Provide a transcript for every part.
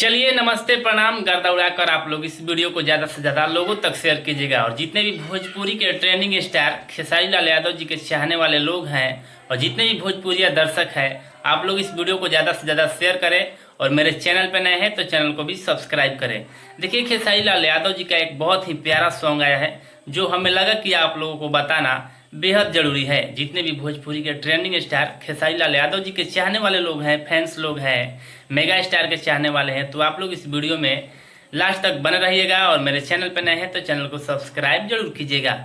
चलिए नमस्ते प्रणाम गर्दा उड़ाकर आप लोग इस वीडियो को ज़्यादा से ज़्यादा लोगों तक शेयर कीजिएगा। और जितने भी भोजपुरी के ट्रेंडिंग स्टार खेसारी लाल यादव जी के चाहने वाले लोग हैं और जितने भी भोजपुरिया दर्शक हैं, आप लोग इस वीडियो को ज़्यादा से ज़्यादा शेयर करें और मेरे चैनल पर नए हैं तो चैनल को भी सब्सक्राइब करें। देखिए, खेसारी लाल यादव जी का एक बहुत ही प्यारा सॉन्ग आया है जो हमें लगा कि आप लोगों को बताना बेहद जरूरी है। जितने भी भोजपुरी के ट्रेंडिंग स्टार खेसारी लाल यादव जी के चाहने वाले लोग हैं, फैंस लोग हैं, मेगा स्टार के चाहने वाले हैं, तो आप लोग इस वीडियो में लास्ट तक बने रहिएगा और मेरे चैनल पर नए हैं तो चैनल को सब्सक्राइब जरूर कीजिएगा।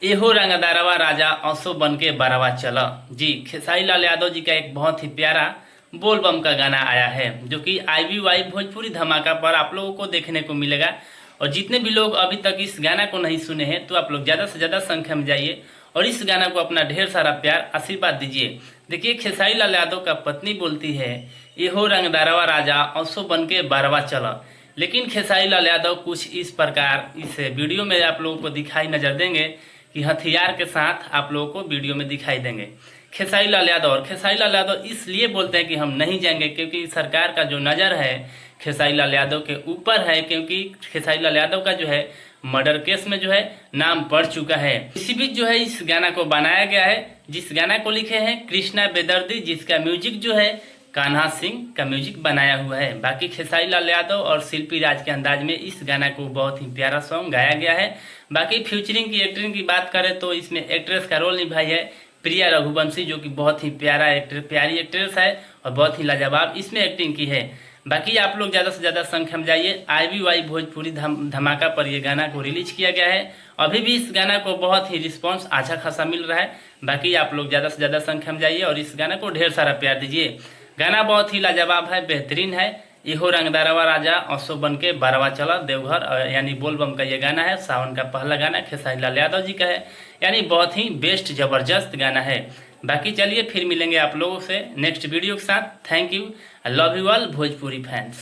एहो रंगदारवा राजा औसो बन के बारावा चला। जी, खेसारी लाल यादव जी का एक बहुत ही प्यारा बोलबम का गाना आया है जो कि IVY भोजपुरी धमाका पर आप लोगों को देखने को मिलेगा। और जितने भी लोग अभी तक इस गाना को नहीं सुने हैं तो आप लोग ज़्यादा से ज़्यादा संख्या में जाइए और इस गाना को अपना ढेर सारा प्यार आशीर्वाद दीजिए। देखिए, खेसारी लाल यादव का पत्नी बोलती है, एहो रंगदारवा राजा औसो बन के बारवा चला। लेकिन खेसारी लाल यादव कुछ इस प्रकार इस वीडियो में आप लोगों को दिखाई नजर देंगे कि हथियार के साथ आप लोगों को वीडियो में दिखाई देंगे खेसारी लाल यादव। और खेसारी लाल यादव इसलिए बोलते हैं कि हम नहीं जाएंगे क्योंकि सरकार का जो नज़र है खेसारी लाल यादव के ऊपर है, क्योंकि खेसारी लाल यादव का जो है मर्डर केस में जो है नाम पड़ चुका है। इसी बीच जो है इस गाना को बनाया गया है, जिस गाना को लिखे हैं कृष्णा बेदर्दी, जिसका म्यूजिक जो है कान्हा सिंह का म्यूजिक बनाया हुआ है। बाकी खेसारी लाल यादव और शिल्पी राज के अंदाज में इस गाना को बहुत ही प्यारा सॉन्ग गाया गया है। बाकी फ्यूचरिंग की एक्टिंग की बात करें तो इसमें एक्ट्रेस का रोल निभाई है प्रिया रघुवंशी, जो कि बहुत ही प्यारी एक्ट्रेस है और बहुत ही लाजवाब इसमें एक्टिंग की है। बाकी आप लोग ज़्यादा से ज़्यादा संख्या में जाइए। IVY भोजपुरी धमाका पर ये गाना को रिलीज किया गया है। अभी भी इस गाना को बहुत ही रिस्पांस अच्छा खासा मिल रहा है। बाकी आप लोग ज़्यादा से ज़्यादा संख्या में जाइए और इस गाना को ढेर सारा प्यार दीजिए। गाना बहुत ही लाजवाब है, बेहतरीन है। एहो रंगदारवा राजा औसो बन के बारवा चला देवघर, यानी बोलबम का ये गाना है। सावन का पहला गाना खेसारी लाल यादव जी का है, यानी बहुत ही बेस्ट जबरदस्त गाना है। बाकी चलिए फिर मिलेंगे आप लोगों से नेक्स्ट वीडियो के साथ। Thank you, I love you all Bhojpuri fans.